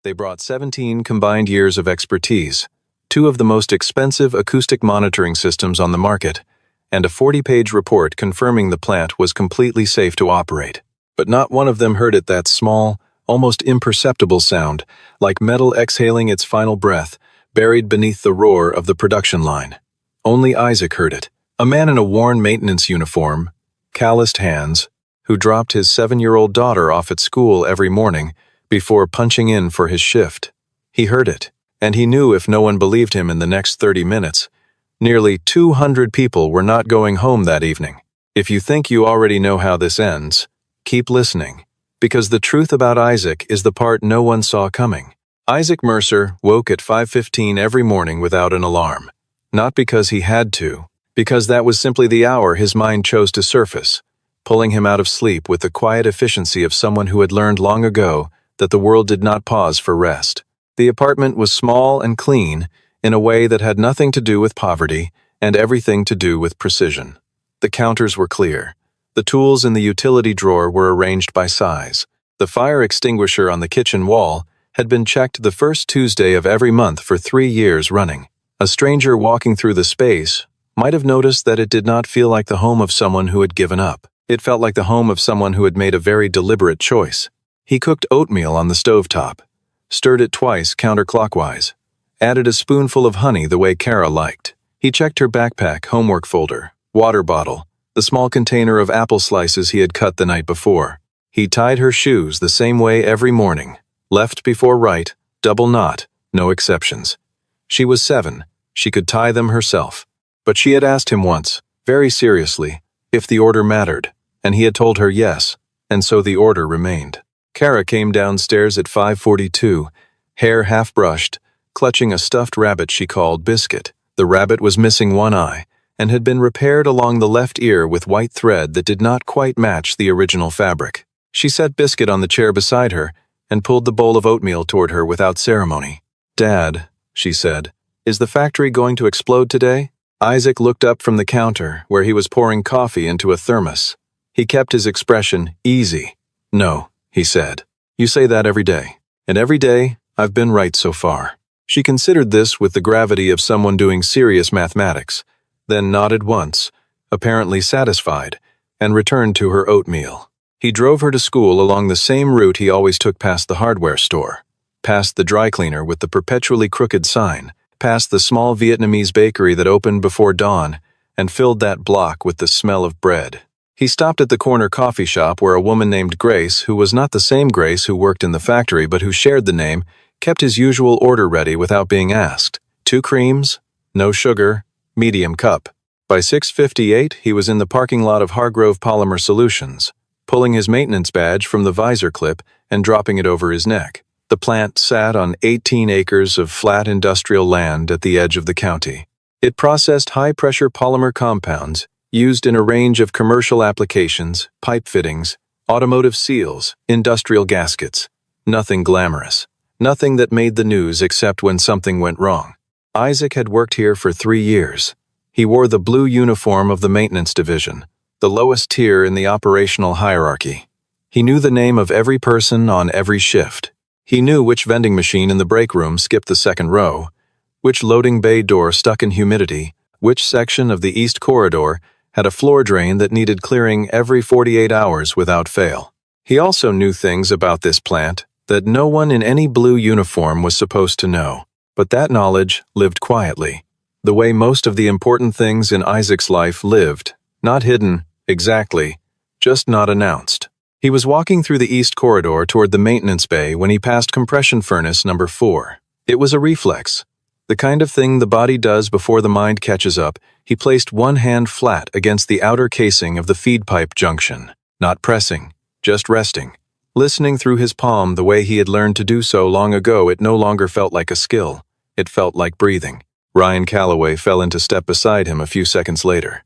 They brought 17 combined years of expertise, two of the most expensive acoustic monitoring systems on the market, and a 40-page report confirming the plant was completely safe to operate. But not one of them heard it, that small, almost imperceptible sound, like metal exhaling its final breath, buried beneath the roar of the production line. Only Isaac heard it, a man in a worn maintenance uniform, calloused hands, who dropped his 7-year-old daughter off at school every morning before punching in for his shift. He heard it, and he knew if no one believed him in the next 30 minutes, nearly 200 people were not going home that evening. If you think you already know how this ends, keep listening, because the truth about Isaac is the part no one saw coming. Isaac Mercer woke at 5:15 every morning without an alarm. Not because he had to, because that was simply the hour his mind chose to surface, pulling him out of sleep with the quiet efficiency of someone who had learned long ago that the world did not pause for rest. The apartment was small and clean in a way that had nothing to do with poverty and everything to do with precision. The counters were clear. The tools in the utility drawer were arranged by size. The fire extinguisher on the kitchen wall had been checked the first Tuesday of every month for 3 years running. A stranger walking through the space might have noticed that it did not feel like the home of someone who had given up. It felt like the home of someone who had made a very deliberate choice. He cooked oatmeal on the stovetop, stirred it twice counterclockwise, added a spoonful of honey the way Kara liked. He checked her backpack, homework folder, water bottle, the small container of apple slices he had cut the night before. He tied her shoes the same way every morning, left before right, double knot, no exceptions. She was 7, she could tie them herself. But she had asked him once, very seriously, if the order mattered, and he had told her yes, and so the order remained. Kara came downstairs at 5:42, hair half-brushed, clutching a stuffed rabbit she called Biscuit. The rabbit was missing one eye, and had been repaired along the left ear with white thread that did not quite match the original fabric. She set Biscuit on the chair beside her and pulled the bowl of oatmeal toward her without ceremony. "Dad," she said, "is the factory going to explode today?" Isaac looked up from the counter where he was pouring coffee into a thermos. He kept his expression easy. "No," he said. "You say that every day. And every day, I've been right so far." She considered this with the gravity of someone doing serious mathematics, then nodded once, apparently satisfied, and returned to her oatmeal. He drove her to school along the same route he always took past the hardware store, past the dry cleaner with the perpetually crooked sign, past the small Vietnamese bakery that opened before dawn and filled that block with the smell of bread. He stopped at the corner coffee shop where a woman named Grace, who was not the same Grace who worked in the factory but who shared the name, kept his usual order ready without being asked. 2 creams, no sugar, medium cup. By 6:58, he was in the parking lot of Hargrove Polymer Solutions, pulling his maintenance badge from the visor clip and dropping it over his neck. The plant sat on 18 acres of flat industrial land at the edge of the county. It processed high-pressure polymer compounds used in a range of commercial applications, pipe fittings, automotive seals, industrial gaskets. Nothing glamorous. Nothing that made the news except when something went wrong. Isaac had worked here for 3 years. He wore the blue uniform of the maintenance division, the lowest tier in the operational hierarchy. He knew the name of every person on every shift. He knew which vending machine in the break room skipped the second row, which loading bay door stuck in humidity, which section of the east corridor had a floor drain that needed clearing every 48 hours without fail. He also knew things about this plant that no one in any blue uniform was supposed to know, but that knowledge lived quietly, the way most of the important things in Isaac's life lived, not hidden, exactly, just not announced. He was walking through the east corridor toward the maintenance bay when he passed compression furnace number 4. It was a reflex, the kind of thing the body does before the mind catches up. He placed one hand flat against the outer casing of the feed pipe junction, not pressing, just resting. Listening through his palm the way he had learned to do so long ago, it no longer felt like a skill. It felt like breathing. Ryan Calloway fell into step beside him a few seconds later.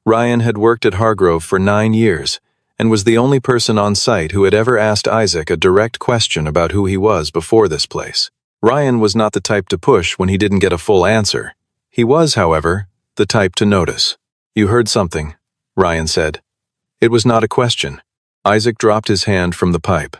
Ryan had worked at Hargrove for 9 years and was the only person on site who had ever asked Isaac a direct question about who he was before this place. Ryan was not the type to push when he didn't get a full answer. He was, however, the type to notice. "You heard something," Ryan said. It was not a question. Isaac dropped his hand from the pipe.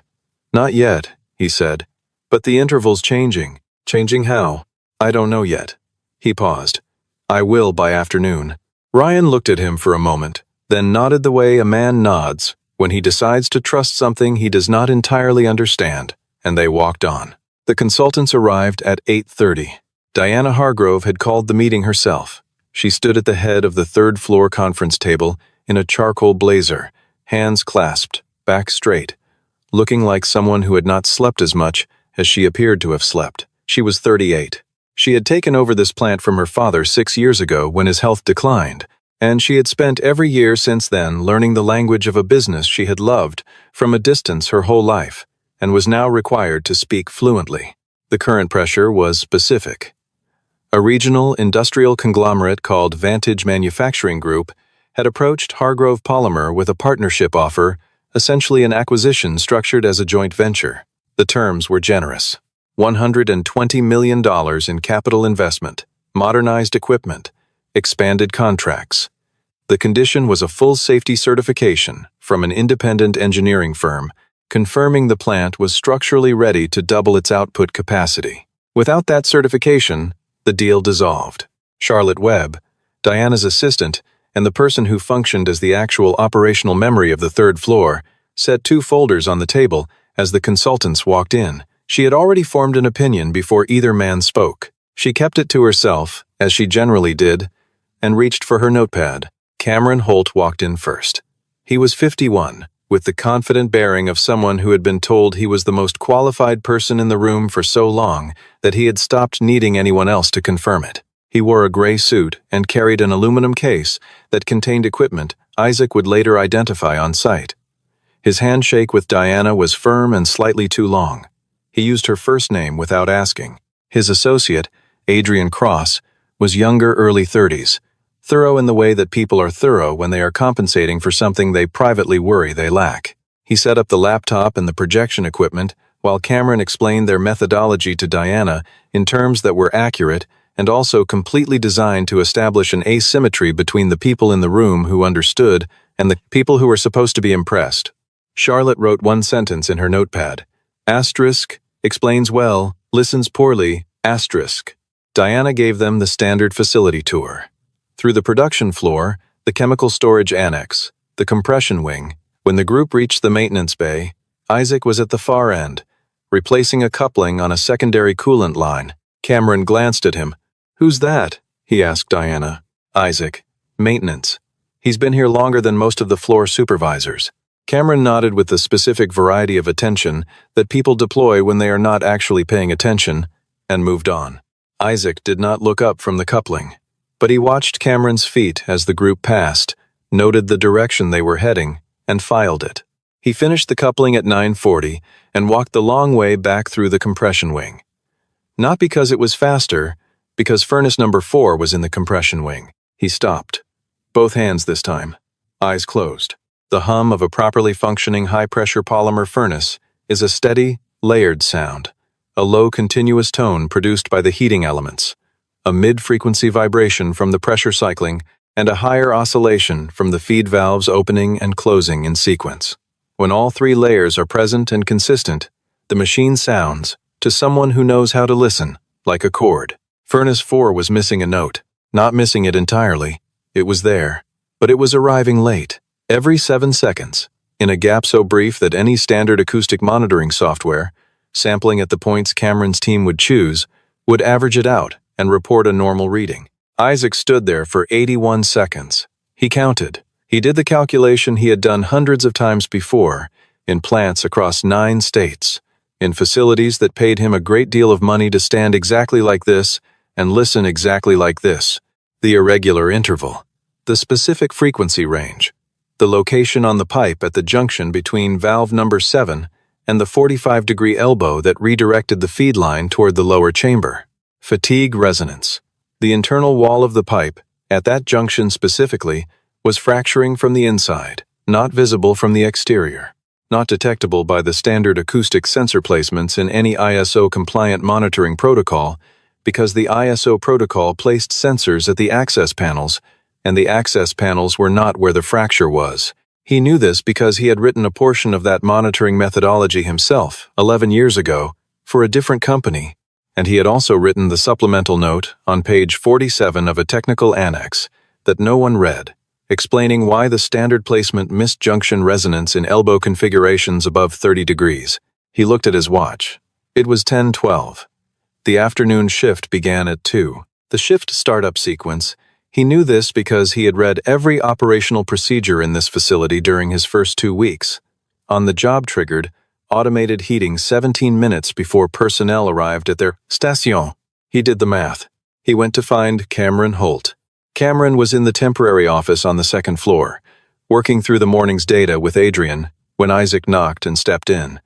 "Not yet," he said. But the interval's changing. Changing how? I don't know yet. He paused. I will by afternoon. Ryan looked at him for a moment, then nodded the way a man nods when he decides to trust something he does not entirely understand, and they walked on. The consultants arrived at 8:30. Diana Hargrove had called the meeting herself. She stood at the head of the third-floor conference table in a charcoal blazer, hands clasped, back straight, looking like someone who had not slept as much as she appeared to have slept. She was 38. She had taken over this plant from her father 6 years ago when his health declined, and she had spent every year since then learning the language of a business she had loved from a distance her whole life, and was now required to speak fluently. The current pressure was specific. A regional industrial conglomerate called Vantage Manufacturing Group had approached Hargrove Polymer with a partnership offer, essentially an acquisition structured as a joint venture. The terms were generous. $120 million in capital investment, modernized equipment, expanded contracts. The condition was a full safety certification from an independent engineering firm, confirming the plant was structurally ready to double its output capacity. Without that certification, the deal dissolved. Charlotte Webb, Diana's assistant, and the person who functioned as the actual operational memory of the third floor, set 2 folders on the table as the consultants walked in. She had already formed an opinion before either man spoke. She kept it to herself, as she generally did, and reached for her notepad. Cameron Holt walked in first. He was 51, with the confident bearing of someone who had been told he was the most qualified person in the room for so long that he had stopped needing anyone else to confirm it. He wore a gray suit and carried an aluminum case that contained equipment Isaac would later identify on site. His handshake with Diana was firm and slightly too long. He used her first name without asking. His associate, Adrian Cross, was younger, early 30s, thorough in the way that people are thorough when they are compensating for something they privately worry they lack. He set up the laptop and the projection equipment while Cameron explained their methodology to Diana in terms that were accurate and also completely designed to establish an asymmetry between the people in the room who understood and the people who were supposed to be impressed. Charlotte wrote one sentence in her notepad. Asterisk, explains well, listens poorly, asterisk. Diana gave them the standard facility tour. Through the production floor, the chemical storage annex, the compression wing. When the group reached the maintenance bay, Isaac was at the far end, replacing a coupling on a secondary coolant line. Cameron glanced at him. Who's that? He asked Diana. Isaac. Maintenance. He's been here longer than most of the floor supervisors. Cameron nodded with the specific variety of attention that people deploy when they are not actually paying attention, and moved on. Isaac did not look up from the coupling, but he watched Cameron's feet as the group passed, noted the direction they were heading, and filed it. He finished the coupling at 9:40 and walked the long way back through the compression wing. Not because it was faster, because furnace number 4 was in the compression wing. He stopped. Both hands this time. Eyes closed. The hum of a properly functioning high-pressure polymer furnace is a steady, layered sound, a low continuous tone produced by the heating elements, a mid-frequency vibration from the pressure cycling, and a higher oscillation from the feed valves opening and closing in sequence. When all 3 layers are present and consistent, the machine sounds, to someone who knows how to listen, like a chord. Furnace 4 was missing a note. Not missing it entirely. It was there, but it was arriving late. Every 7 seconds, in a gap so brief that any standard acoustic monitoring software, sampling at the points Cameron's team would choose, would average it out and report a normal reading. Isaac stood there for 81 seconds. He counted. He did the calculation he had done hundreds of times before, in plants across 9 states, in facilities that paid him a great deal of money to stand exactly like this and listen exactly like this. The irregular interval, the specific frequency range, the location on the pipe at the junction between valve number 7 and the 45-degree elbow that redirected the feed line toward the lower chamber. Fatigue resonance. The internal wall of the pipe, at that junction specifically, was fracturing from the inside, not visible from the exterior, not detectable by the standard acoustic sensor placements in any ISO-compliant monitoring protocol, because the ISO protocol placed sensors at the access panels, and the access panels were not where the fracture was. He knew this because he had written a portion of that monitoring methodology himself, 11 years ago, for a different company, and he had also written the supplemental note on page 47 of a technical annex that no one read, explaining why the standard placement missed junction resonance in elbow configurations above 30 degrees. He looked at his watch. It was 10:12. The afternoon shift began at 2. The shift startup sequence, he knew this because he had read every operational procedure in this facility during his first 2 weeks. On the job triggered, automated heating 17 minutes before personnel arrived at their station. He did the math. He went to find Cameron Holt. Cameron was in the temporary office on the second floor, working through the morning's data with Adrian, when Isaac knocked and stepped in.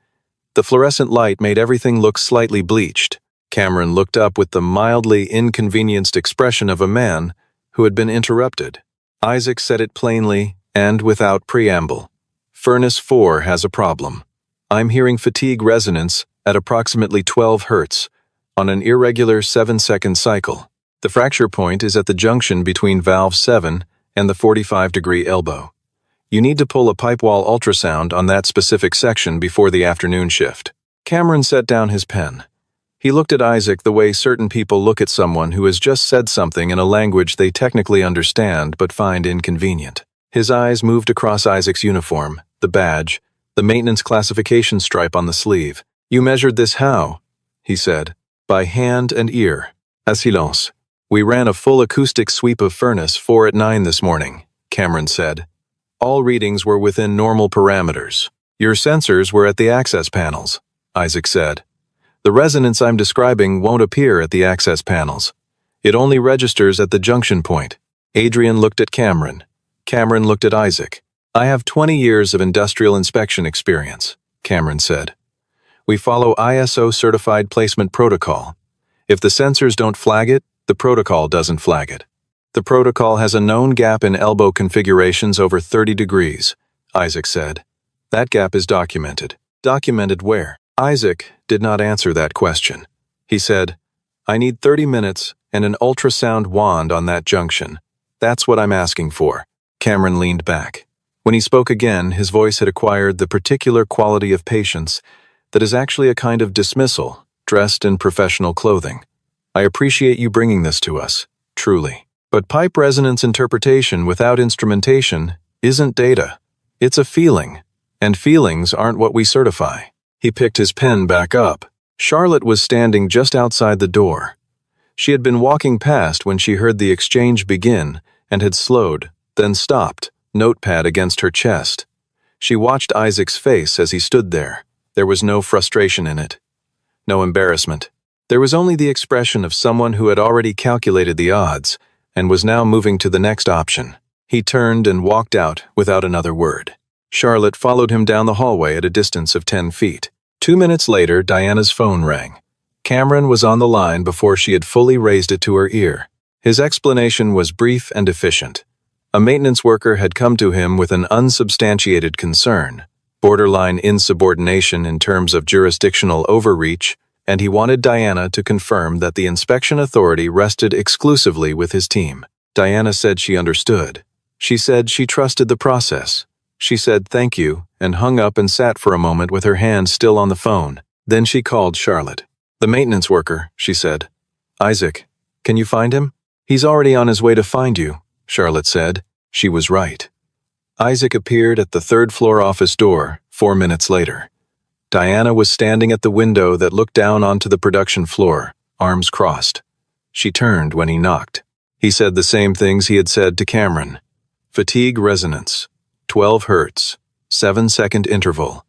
The fluorescent light made everything look slightly bleached. Cameron looked up with the mildly inconvenienced expression of a man who had been interrupted. Isaac said it plainly and without preamble. Furnace 4 has a problem. I'm hearing fatigue resonance at approximately 12 Hz on an irregular 7-second cycle. The fracture point is at the junction between valve 7 and the 45-degree elbow. You need to pull a pipe wall ultrasound on that specific section before the afternoon shift. Cameron set down his pen. He looked at Isaac the way certain people look at someone who has just said something in a language they technically understand but find inconvenient. His eyes moved across Isaac's uniform, the badge, the maintenance classification stripe on the sleeve. You measured this how? He said. By hand and ear. À silence. We ran a full acoustic sweep of furnace 4 at 9 this morning, Cameron said. All readings were within normal parameters. Your sensors were at the access panels, Isaac said. The resonance I'm describing won't appear at the access panels. It only registers at the junction point. Adrian looked at Cameron. Cameron looked at Isaac. I have 20 years of industrial inspection experience, Cameron said. We follow ISO certified placement protocol. If the sensors don't flag it, the protocol doesn't flag it. The protocol has a known gap in elbow configurations over 30 degrees, Isaac said. That gap is documented. Documented where? Isaac did not answer that question. He said, I need 30 minutes and an ultrasound wand on that junction. That's what I'm asking for. Cameron leaned back. When he spoke again, his voice had acquired the particular quality of patience that is actually a kind of dismissal, dressed in professional clothing. I appreciate you bringing this to us, truly. But pipe resonance interpretation without instrumentation isn't data. It's a feeling, and feelings aren't what we certify. He picked his pen back up. Charlotte was standing just outside the door. She had been walking past when she heard the exchange begin and had slowed, then stopped, notepad against her chest. She watched Isaac's face as he stood there. There was no frustration in it, no embarrassment. There was only the expression of someone who had already calculated the odds and was now moving to the next option. He turned and walked out without another word. Charlotte followed him down the hallway at a distance of 10 feet. 2 minutes later, Diana's phone rang. Cameron was on the line before she had fully raised it to her ear. His explanation was brief and efficient. A maintenance worker had come to him with an unsubstantiated concern, borderline insubordination in terms of jurisdictional overreach, and he wanted Diana to confirm that the inspection authority rested exclusively with his team. Diana said she understood. She said she trusted the process. She said thank you and hung up and sat for a moment with her hand still on the phone. Then she called Charlotte. The maintenance worker, she said. Isaac, can you find him? He's already on his way to find you, Charlotte said. She was right. Isaac appeared at the third-floor office door 4 minutes later. Diana was standing at the window that looked down onto the production floor, arms crossed. She turned when he knocked. He said the same things he had said to Cameron. Fatigue resonance, 12 Hz, 7-second interval,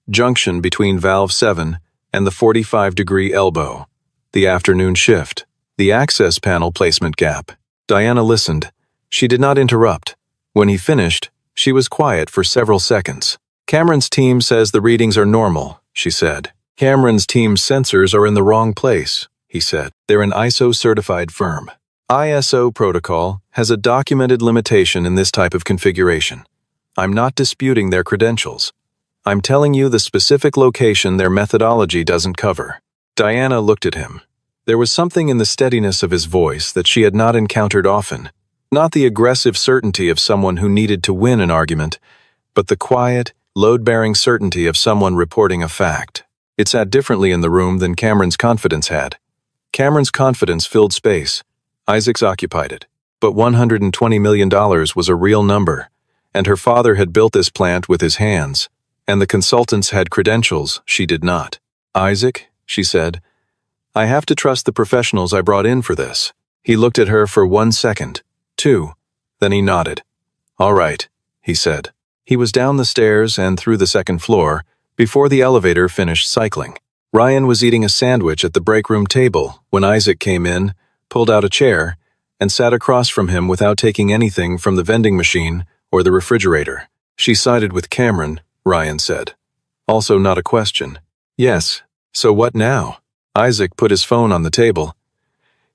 junction between valve 7 and the 45-degree elbow, the afternoon shift, the access panel placement gap. Diana listened. She did not interrupt. When he finished, she was quiet for several seconds. Cameron's team says the readings are normal, she said. Cameron's team's sensors are in the wrong place, he said. They're an ISO-certified firm. ISO protocol has a documented limitation in this type of configuration. I'm not disputing their credentials. I'm telling you the specific location their methodology doesn't cover. Diana looked at him. There was something in the steadiness of his voice that she had not encountered often. Not the aggressive certainty of someone who needed to win an argument, but the quiet, load-bearing certainty of someone reporting a fact. It sat differently in the room than Cameron's confidence had. Cameron's confidence filled space. Isaac's occupied it. But $120 million was a real number, and her father had built this plant with his hands, and the consultants had credentials she did not. "Isaac," she said, "I have to trust the professionals I brought in for this." He looked at her for 1 second, 2, then he nodded. "All right," he said. He was down the stairs and through the second floor before the elevator finished cycling. Ryan was eating a sandwich at the break room table when Isaac came in, pulled out a chair, and sat across from him without taking anything from the vending machine or the refrigerator. "She sided with Cameron," Ryan said. Also not a question. "Yes, so what now?" Isaac put his phone on the table.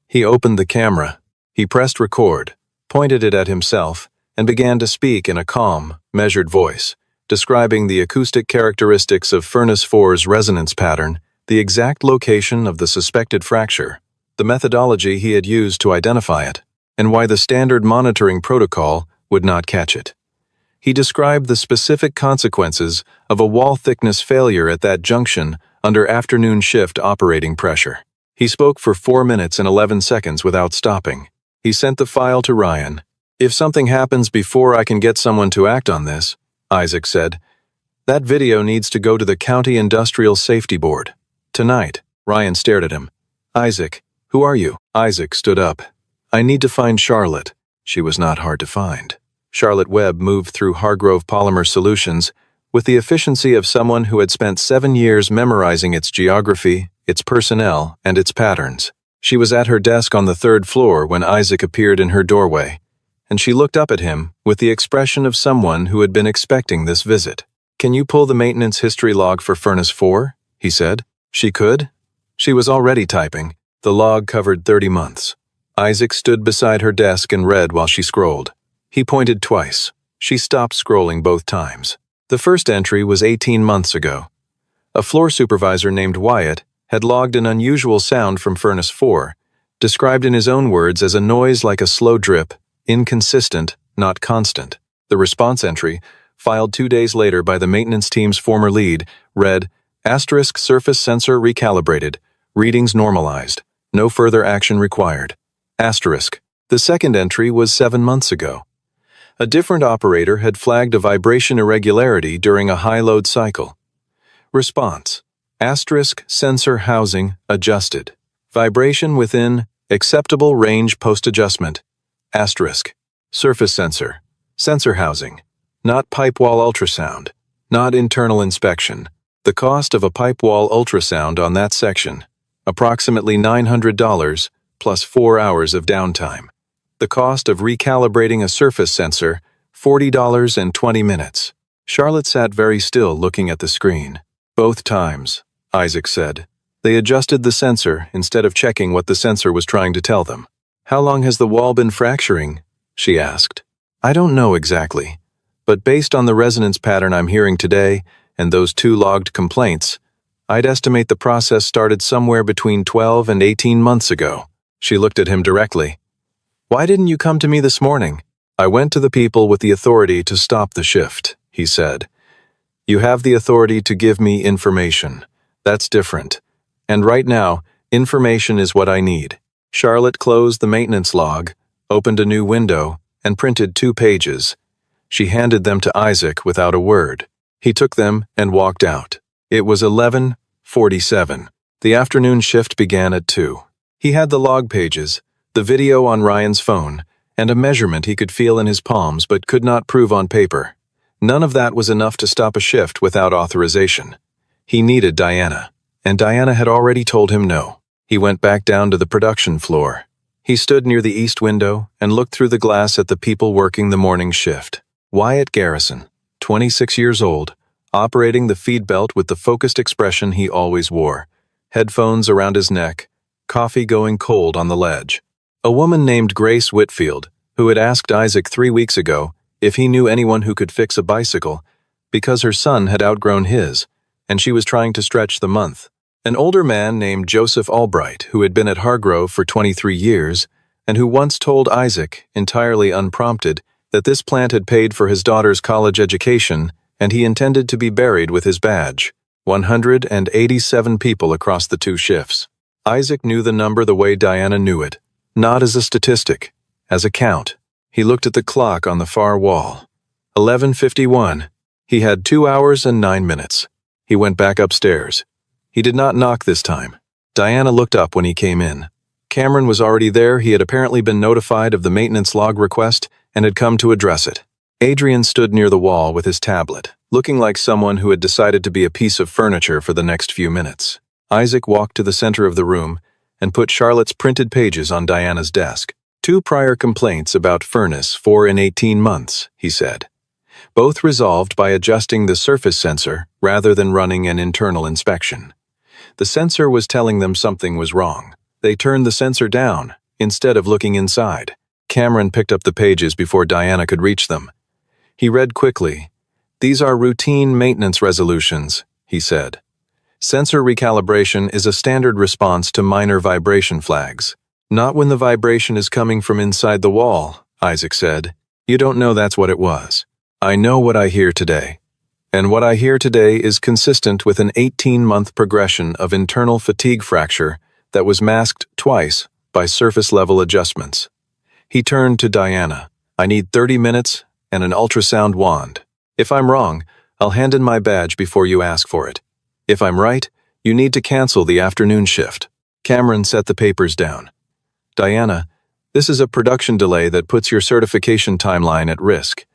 He opened the camera. He pressed record, pointed it at himself, and began to speak in a calm, measured voice, describing the acoustic characteristics of Furnace 4's resonance pattern, the exact location of the suspected fracture, the methodology he had used to identify it, and why the standard monitoring protocol would not catch it. He described the specific consequences of a wall thickness failure at that junction under afternoon shift operating pressure. He spoke for 4 minutes and 11 seconds without stopping. He sent the file to Ryan. "If something happens before I can get someone to act on this," Isaac said, "that video needs to go to the County Industrial Safety Board. Tonight." Ryan stared at him. "Isaac, who are you?" Isaac stood up. "I need to find Charlotte." She was not hard to find. Charlotte Webb moved through Hargrove Polymer Solutions with the efficiency of someone who had spent 7 years memorizing its geography, its personnel, and its patterns. She was at her desk on the 3rd floor when Isaac appeared in her doorway, and she looked up at him with the expression of someone who had been expecting this visit. "Can you pull the maintenance history log for Furnace 4? He said. She could. She was already typing. The log covered 30 months. Isaac stood beside her desk and read while she scrolled. He pointed twice. She stopped scrolling both times. The first entry was 18 months ago. A floor supervisor named Wyatt had logged an unusual sound from Furnace 4, described in his own words as a noise like a slow drip, inconsistent, not constant. The response entry, filed 2 days later by the maintenance team's former lead, read, "Asterisk surface sensor recalibrated. Readings normalized. No further action required." Asterisk. The second entry was 7 months ago. A different operator had flagged a vibration irregularity during a high-load cycle. Response. Asterisk sensor housing adjusted. Vibration within acceptable range post-adjustment. Asterisk. Surface sensor. Sensor housing. Not pipe wall ultrasound. Not internal inspection. The cost of a pipe wall ultrasound on that section. Approximately $900 plus 4 hours of downtime. The cost of recalibrating a surface sensor, $40 and 20 minutes. Charlotte sat very still looking at the screen. Both times, Isaac said, they adjusted the sensor instead of checking what the sensor was trying to tell them. "How long has the wall been fracturing?" she asked. "I don't know exactly, but based on the resonance pattern I'm hearing today and those 2 logged complaints, I'd estimate the process started somewhere between 12 and 18 months ago." She looked at him directly. "Why didn't you come to me this morning?" "I went to the people with the authority to stop the shift," he said. "You have the authority to give me information. That's different. And right now, information is what I need." Charlotte closed the maintenance log, opened a new window, and printed 2 pages. She handed them to Isaac without a word. He took them and walked out. It was 11:47. The afternoon shift began at 2. He had the log pages, the video on Ryan's phone, and a measurement he could feel in his palms but could not prove on paper. None of that was enough to stop a shift without authorization. He needed Diana, and Diana had already told him no. He went back down to the production floor. He stood near the east window and looked through the glass at the people working the morning shift. Wyatt Garrison, 26 years old, operating the feed belt with the focused expression he always wore, headphones around his neck, coffee going cold on the ledge. A woman named Grace Whitfield, who had asked Isaac 3 weeks ago if he knew anyone who could fix a bicycle, because her son had outgrown his, and she was trying to stretch the month. An older man named Joseph Albright, who had been at Hargrove for 23 years, and who once told Isaac, entirely unprompted, that this plant had paid for his daughter's college education, and he intended to be buried with his badge. 187 people across the 2 shifts. Isaac knew the number the way Diana knew it, not as a statistic, as a count. He looked at the clock on the far wall. 11:51. He had 2 hours and 9 minutes. He went back upstairs. He did not knock this time. Diana looked up when he came in. Cameron was already there. He had apparently been notified of the maintenance log request and had come to address it. Adrian stood near the wall with his tablet, looking like someone who had decided to be a piece of furniture for the next few minutes. Isaac walked to the center of the room and put Charlotte's printed pages on Diana's desk. 2 prior complaints about furnace 4 in 18 months, he said. Both resolved by adjusting the surface sensor rather than running an internal inspection. The sensor was telling them something was wrong. They turned the sensor down, instead of looking inside. Cameron picked up the pages before Diana could reach them. He read quickly. "These are routine maintenance resolutions," he said. "Sensor recalibration is a standard response to minor vibration flags. Not when the vibration is coming from inside the wall," Isaac said. "You don't know that's what it was. I know what I hear today. And what I hear today is consistent with an 18-month progression of internal fatigue fracture that was masked twice by surface-level adjustments." He turned to Diana. "I need 30 minutes and an ultrasound wand. If I'm wrong, I'll hand in my badge before you ask for it. If I'm right, you need to cancel the afternoon shift." Cameron set the papers down. "Diana, this is a production delay that puts your certification timeline at risk.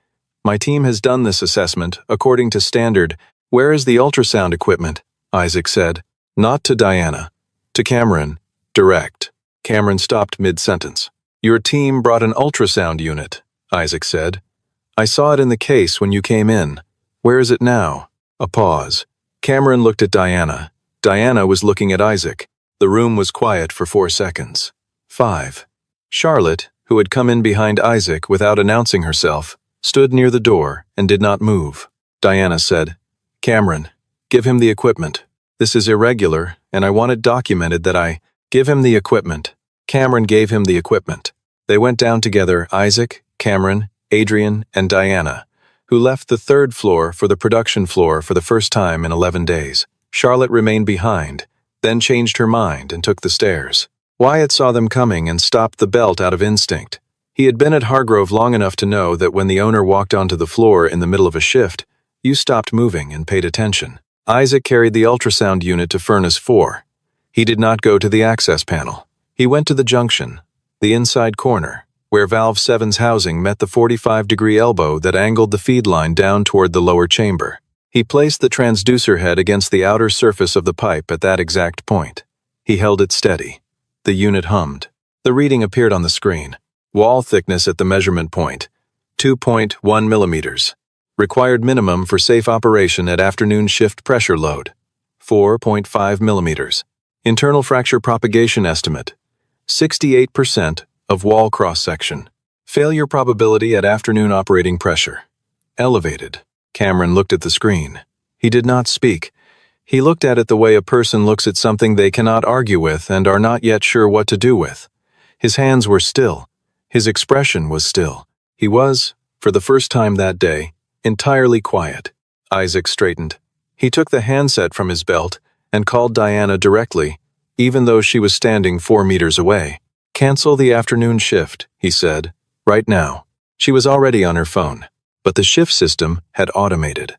My team has done this assessment according to standard. Where is the ultrasound equipment?" Isaac said. Not to Diana. To Cameron. Direct. Cameron stopped mid-sentence. "Your team brought an ultrasound unit," Isaac said. "I saw it in the case when you came in. Where is it now?" A pause. Cameron looked at Diana. Diana was looking at Isaac. The room was quiet for 4 seconds. 5. Charlotte, who had come in behind Isaac without announcing herself, stood near the door and did not move. Diana said, "Cameron, give him the equipment. This is irregular, and I want it documented that I give him the equipment." Cameron gave him the equipment. They went down together, Isaac, Cameron, Adrian, and Diana, who left the 3rd floor for the production floor for the first time in 11 days. Charlotte remained behind, then changed her mind and took the stairs. Wyatt saw them coming and stopped the belt out of instinct. He had been at Hargrove long enough to know that when the owner walked onto the floor in the middle of a shift, you stopped moving and paid attention. Isaac carried the ultrasound unit to Furnace 4. He did not go to the access panel. He went to the junction, the inside corner, where Valve 7's housing met the 45-degree elbow that angled the feed line down toward the lower chamber. He placed the transducer head against the outer surface of the pipe at that exact point. He held it steady. The unit hummed. The reading appeared on the screen. Wall thickness at the measurement point, 2.1 millimeters. Required minimum for safe operation at afternoon shift pressure load, 4.5 millimeters. Internal fracture propagation estimate, 68% of wall cross-section. Failure probability at afternoon operating pressure, elevated. Cameron looked at the screen. He did not speak. He looked at it the way a person looks at something they cannot argue with and are not yet sure what to do with. His hands were still. His expression was still. He was, for the first time that day, entirely quiet. Isaac straightened. He took the handset from his belt and called Diana directly, even though she was standing 4 meters away. "Cancel the afternoon shift," he said, "right now." She was already on her phone, but the shift system had automated.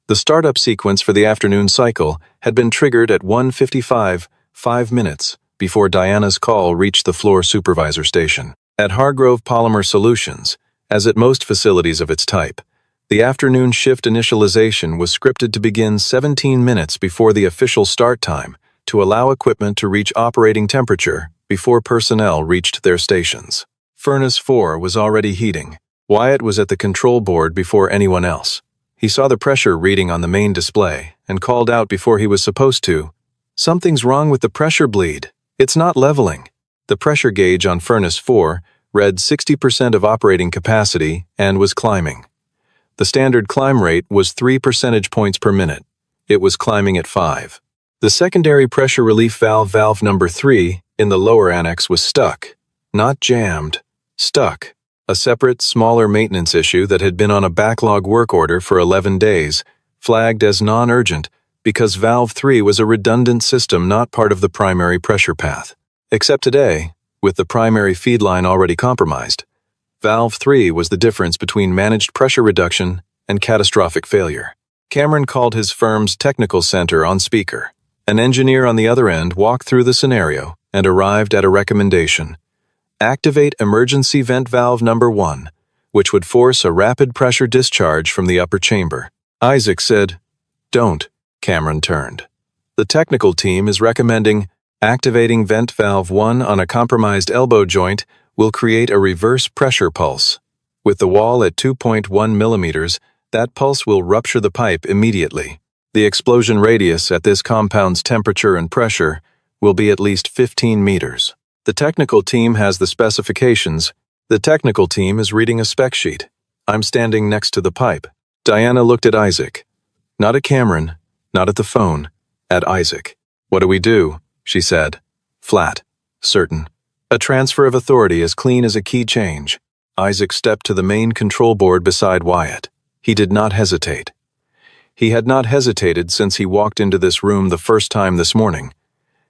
The startup sequence for the afternoon cycle had been triggered at 1:55, 5 minutes, before Diana's call reached the floor supervisor station. At Hargrove Polymer Solutions, as at most facilities of its type, the afternoon shift initialization was scripted to begin 17 minutes before the official start time to allow equipment to reach operating temperature before personnel reached their stations. Furnace 4 was already heating. Wyatt was at the control board before anyone else. He saw the pressure reading on the main display and called out before he was supposed to, "Something's wrong with the pressure bleed. It's not leveling." The pressure gauge on Furnace 4 read 60% of operating capacity and was climbing. The standard climb rate was 3 percentage points per minute. It was climbing at 5. The secondary pressure relief valve number 3 in the lower annex was stuck. Not jammed. Stuck. A separate, smaller maintenance issue that had been on a backlog work order for 11 days, flagged as non-urgent because valve 3 was a redundant system not part of the primary pressure path. Except today, with the primary feed line already compromised, valve 3 was the difference between managed pressure reduction and catastrophic failure. Cameron called his firm's technical center on speaker. An engineer on the other end walked through the scenario and arrived at a recommendation. Activate emergency vent valve number 1, which would force a rapid pressure discharge from the upper chamber. Isaac said, "Don't." Cameron turned. The technical team is recommending activating vent valve 1 on a compromised elbow joint will create a reverse pressure pulse. With the wall at 2.1 millimeters, that pulse will rupture the pipe immediately. The explosion radius at this compound's temperature and pressure will be at least 15 meters. The technical team has the specifications. The technical team is reading a spec sheet. I'm standing next to the pipe. Diana looked at Isaac. Not at Cameron, not at the phone, at Isaac. "What do we do?" she said. Flat. Certain. A transfer of authority as clean as a key change. Isaac stepped to the main control board beside Wyatt. He did not hesitate. He had not hesitated since he walked into this room the first time this morning,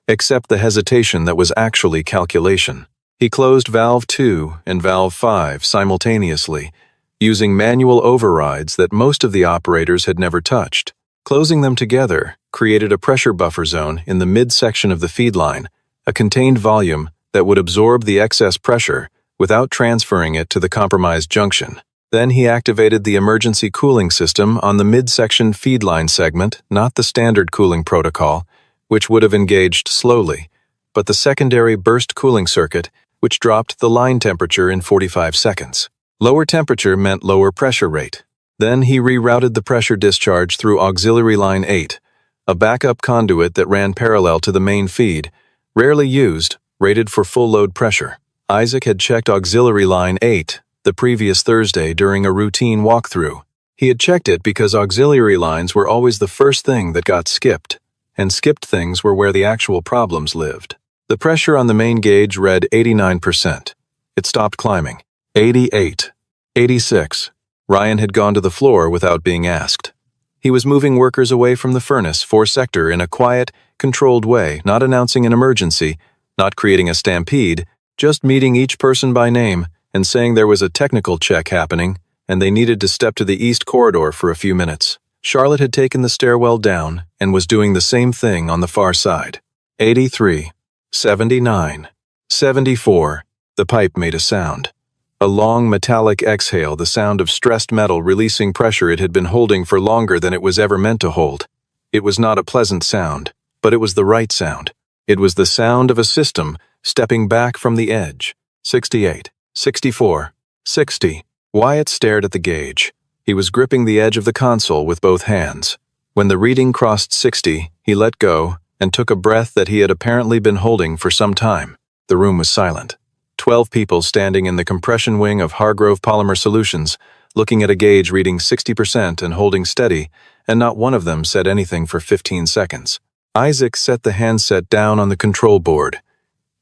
except the hesitation that was actually calculation. He closed valve 2 and valve 5 simultaneously, using manual overrides that most of the operators had never touched. Closing them together created a pressure buffer zone in the midsection of the feed line, a contained volume that would absorb the excess pressure without transferring it to the compromised junction. Then he activated the emergency cooling system on the midsection feed line segment, not the standard cooling protocol, which would have engaged slowly, but the secondary burst cooling circuit, which dropped the line temperature in 45 seconds. Lower temperature meant lower pressure rate. Then he rerouted the pressure discharge through auxiliary line 8, a backup conduit that ran parallel to the main feed, rarely used, rated for full load pressure. Isaac had checked auxiliary line 8 the previous Thursday during a routine walkthrough. He had checked it because auxiliary lines were always the first thing that got skipped, and skipped things were where the actual problems lived. The pressure on the main gauge read 89%. It stopped climbing. 88. 86. Ryan had gone to the floor without being asked. He was moving workers away from the furnace 4 sector in a quiet, controlled way, not announcing an emergency, not creating a stampede, just meeting each person by name and saying there was a technical check happening and they needed to step to the east corridor for a few minutes. Charlotte had taken the stairwell down and was doing the same thing on the far side. 83. 79. 74. The pipe made a sound. A long metallic exhale, the sound of stressed metal releasing pressure it had been holding for longer than it was ever meant to hold. It was not a pleasant sound, but it was the right sound. It was the sound of a system stepping back from the edge. 68. 64. 60. Wyatt stared at the gauge. He was gripping the edge of the console with both hands. When the reading crossed 60, he let go and took a breath that he had apparently been holding for some time. The room was silent. 12 people standing in the compression wing of Hargrove Polymer Solutions, looking at a gauge reading 60% and holding steady, and not one of them said anything for 15 seconds. Isaac set the handset down on the control board.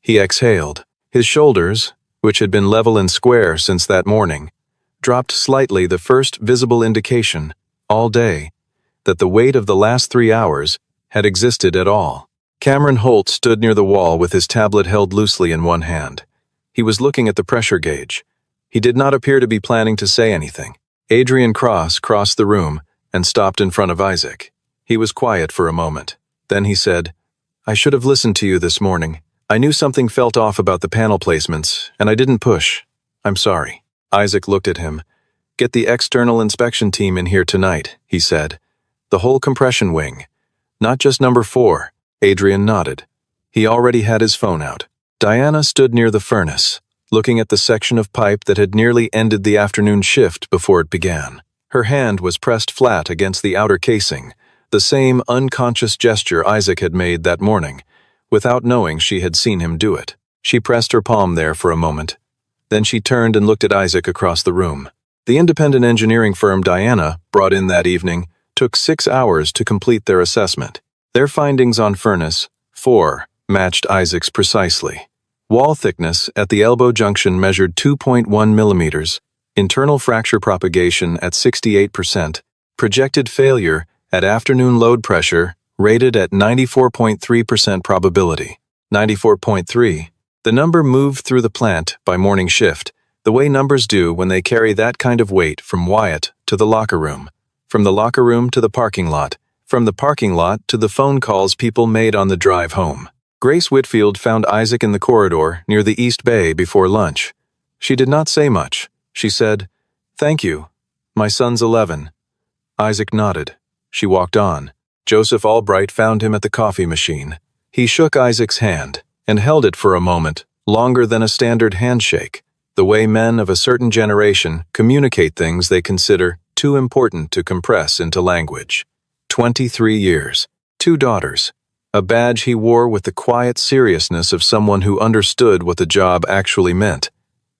He exhaled. His shoulders, which had been level and square since that morning, dropped slightly, the first visible indication, all day, that the weight of the last 3 hours had existed at all. Cameron Holt stood near the wall with his tablet held loosely in one hand. He was looking at the pressure gauge. He did not appear to be planning to say anything. Adrian Cross crossed the room and stopped in front of Isaac. He was quiet for a moment. Then he said, "I should have listened to you this morning. I knew something felt off about the panel placements, and I didn't push. I'm sorry." Isaac looked at him. "Get the external inspection team in here tonight," he said. "The whole compression wing. Not just number 4. Adrian nodded. He already had his phone out. Diana stood near the furnace, looking at the section of pipe that had nearly ended the afternoon shift before it began. Her hand was pressed flat against the outer casing, the same unconscious gesture Isaac had made that morning, without knowing she had seen him do it. She pressed her palm there for a moment. Then she turned and looked at Isaac across the room. The independent engineering firm Diana brought in that evening took 6 hours to complete their assessment. Their findings on furnace 4 matched Isaac's precisely. Wall thickness at the elbow junction measured 2.1 millimeters, internal fracture propagation at 68%, projected failure at afternoon load pressure rated at 94.3% probability. 94.3. The number moved through the plant by morning shift, the way numbers do when they carry that kind of weight from Wyatt to the locker room, from the locker room to the parking lot, from the parking lot to the phone calls people made on the drive home. Grace Whitfield found Isaac in the corridor near the East Bay before lunch. She did not say much. She said, "Thank you. My son's 11. Isaac nodded. She walked on. Joseph Albright found him at the coffee machine. He shook Isaac's hand and held it for a moment, longer than a standard handshake, the way men of a certain generation communicate things they consider too important to compress into language. 23 years, 2 daughters, a badge he wore with the quiet seriousness of someone who understood what the job actually meant.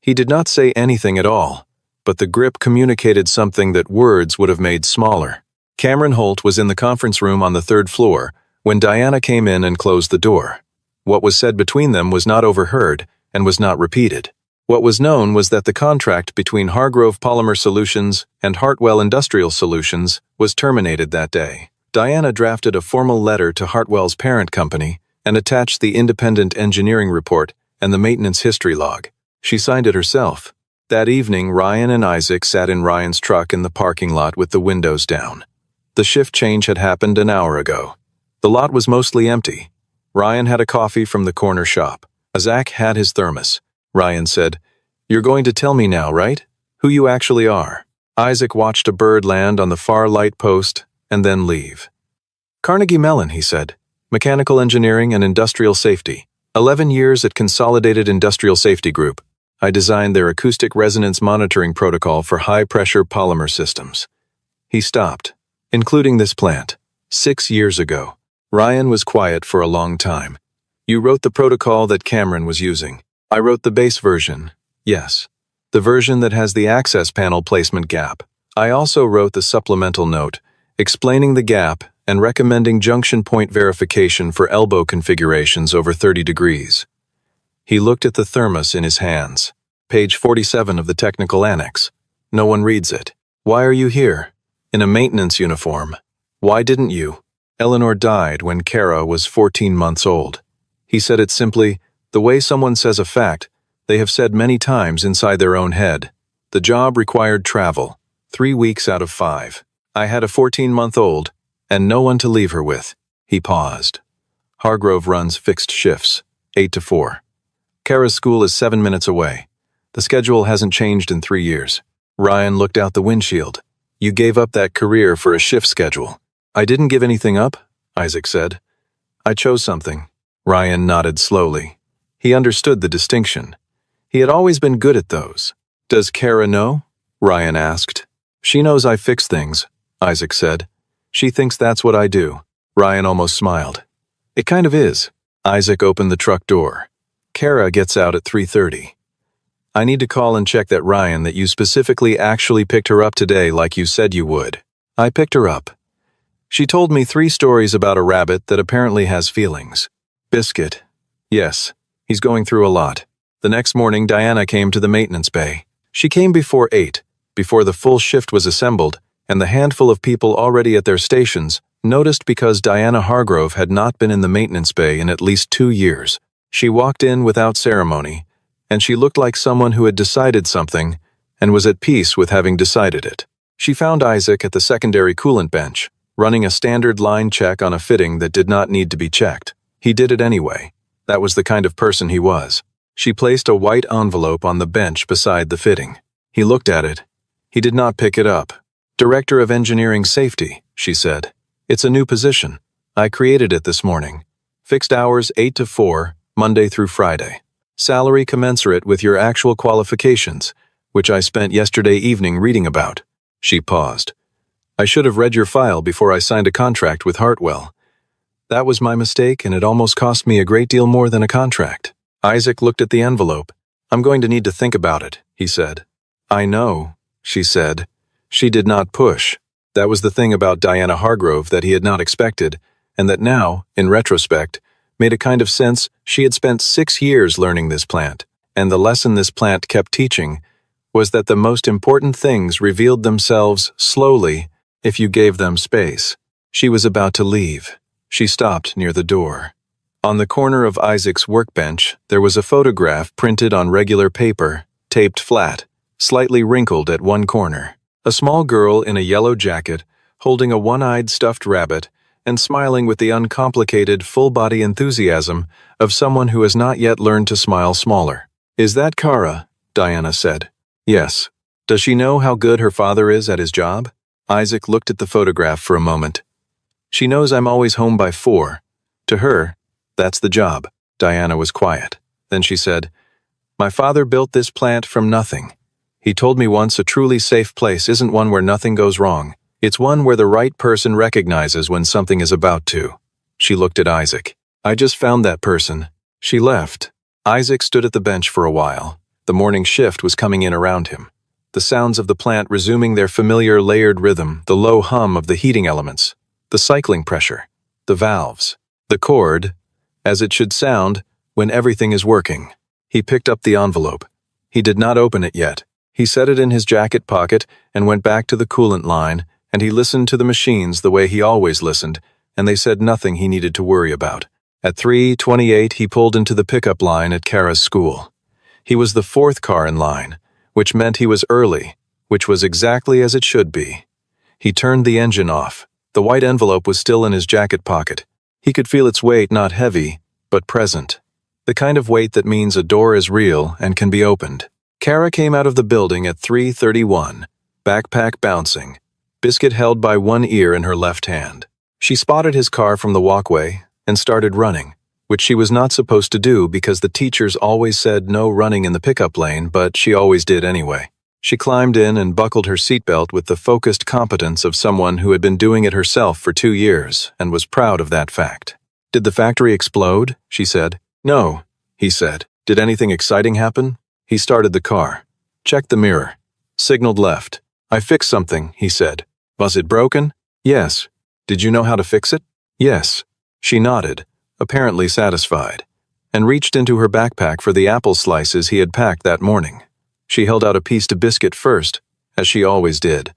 He did not say anything at all, but the grip communicated something that words would have made smaller. Cameron Holt was in the conference room on the 3rd floor when Diana came in and closed the door. What was said between them was not overheard and was not repeated. What was known was that the contract between Hargrove Polymer Solutions and Hartwell Industrial Solutions was terminated that day. Diana drafted a formal letter to Hartwell's parent company and attached the independent engineering report and the maintenance history log. She signed it herself. That evening, Ryan and Isaac sat in Ryan's truck in the parking lot with the windows down. The shift change had happened an hour ago. The lot was mostly empty. Ryan had a coffee from the corner shop. Isaac had his thermos. Ryan said, "You're going to tell me now, right? Who you actually are." Isaac watched a bird land on the far light post and then leave. "Carnegie Mellon," he said. "Mechanical engineering and industrial safety. 11 years at Consolidated Industrial Safety Group. I designed their acoustic resonance monitoring protocol for high-pressure polymer systems." He stopped. "Including this plant. 6 years ago." Ryan was quiet for a long time. "You wrote the protocol that Cameron was using." "I wrote the base version, yes. The version that has the access panel placement gap. I also wrote the supplemental note, explaining the gap and recommending junction point verification for elbow configurations over 30 degrees. He looked at the thermos in his hands. Page 47 of the technical annex. No one reads it. "Why are you here? In a maintenance uniform. Why didn't you?" "Eleanor died when Kara was 14 months old." He said it simply, the way someone says a fact they have said many times inside their own head. The job required travel, 3 weeks out of 5. I had a 14-month-old, and no one to leave her with. He paused. Hargrove runs fixed shifts, 8 to 4. Kara's school is 7 minutes away. The schedule hasn't changed in 3 years. Ryan looked out the windshield. "You gave up that career for a shift schedule." "I didn't give anything up," Isaac said. "I chose something." Ryan nodded slowly. He understood the distinction. He had always been good at those. "Does Kara know?" Ryan asked. "She knows I fix things," Isaac said. "She thinks that's what I do." Ryan almost smiled. "It kind of is." Isaac opened the truck door. "Kara gets out at 3:30. I need to call and check that Ryan that you specifically actually picked her up today like you said you would." "I picked her up. She told me 3 stories about a rabbit that apparently has feelings." "Biscuit." "Yes, he's going through a lot." The next morning, Diana came to the maintenance bay. She came before 8, before the full shift was assembled, and the handful of people already at their stations noticed because Diana Hargrove had not been in the maintenance bay in at least 2 years. She walked in without ceremony, and she looked like someone who had decided something and was at peace with having decided it. She found Isaac at the secondary coolant bench, running a standard line check on a fitting that did not need to be checked. He did it anyway. That was the kind of person he was. She placed a white envelope on the bench beside the fitting. He looked at it. He did not pick it up. "Director of Engineering Safety," she said. "It's a new position. I created it this morning. Fixed hours 8 to 4, Monday through Friday. Salary commensurate with your actual qualifications, which I spent yesterday evening reading about." She paused. "I should have read your file before I signed a contract with Hartwell. That was my mistake, and it almost cost me a great deal more than a contract." Isaac looked at the envelope. "I'm going to need to think about it," he said. "I know," she said. She did not push. That was the thing about Diana Hargrove that he had not expected, and that now, in retrospect, made a kind of sense. She had spent 6 years learning this plant, and the lesson this plant kept teaching was that the most important things revealed themselves slowly if you gave them space. She was about to leave. She stopped near the door. On the corner of Isaac's workbench, there was a photograph printed on regular paper, taped flat, slightly wrinkled at one corner. A small girl in a yellow jacket, holding a one-eyed stuffed rabbit, and smiling with the uncomplicated, full-body enthusiasm of someone who has not yet learned to smile smaller. "Is that Kara?" Diana said. "Yes. Does she know how good her father is at his job?" Isaac looked at the photograph for a moment. "She knows I'm always home by 4. To her, that's the job." Diana was quiet. Then she said, "My father built this plant from nothing. He told me once a truly safe place isn't one where nothing goes wrong. It's one where the right person recognizes when something is about to." She looked at Isaac. "I just found that person." She left. Isaac stood at the bench for a while. The morning shift was coming in around him. The sounds of the plant resuming their familiar layered rhythm, the low hum of the heating elements, the cycling pressure, the valves, the chord, as it should sound when everything is working. He picked up the envelope. He did not open it yet. He set it in his jacket pocket and went back to the coolant line, and he listened to the machines the way he always listened, and they said nothing he needed to worry about. At 3:28, he pulled into the pickup line at Kara's school. He was the 4th car in line, which meant he was early, which was exactly as it should be. He turned the engine off. The white envelope was still in his jacket pocket. He could feel its weight, not heavy, but present. The kind of weight that means a door is real and can be opened. Kara came out of the building at 3:31, backpack bouncing, biscuit held by one ear in her left hand. She spotted his car from the walkway and started running, which she was not supposed to do because the teachers always said no running in the pickup lane, but she always did anyway. She climbed in and buckled her seatbelt with the focused competence of someone who had been doing it herself for 2 years and was proud of that fact. "Did the factory explode?" she said. "No," he said. "Did anything exciting happen?" He started the car. Checked the mirror. Signaled left. "I fixed something," he said. "Was it broken?" "Yes." "Did you know how to fix it?" "Yes." She nodded, apparently satisfied, and reached into her backpack for the apple slices he had packed that morning. She held out a piece to Biscuit first, as she always did,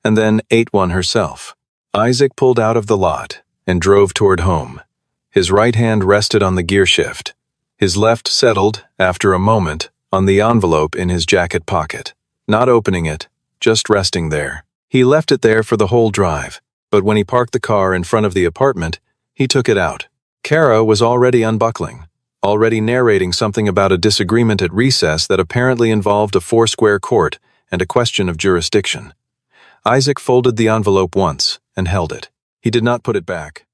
and then ate one herself. Isaac pulled out of the lot and drove toward home. His right hand rested on the gear shift. His left settled, after a moment, on the envelope in his jacket pocket. Not opening it, just resting there. He left it there for the whole drive, but when he parked the car in front of the apartment, he took it out. Kara was already unbuckling, already narrating something about a disagreement at recess that apparently involved a 4-square court and a question of jurisdiction. Isaac folded the envelope once and held it. He did not put it back.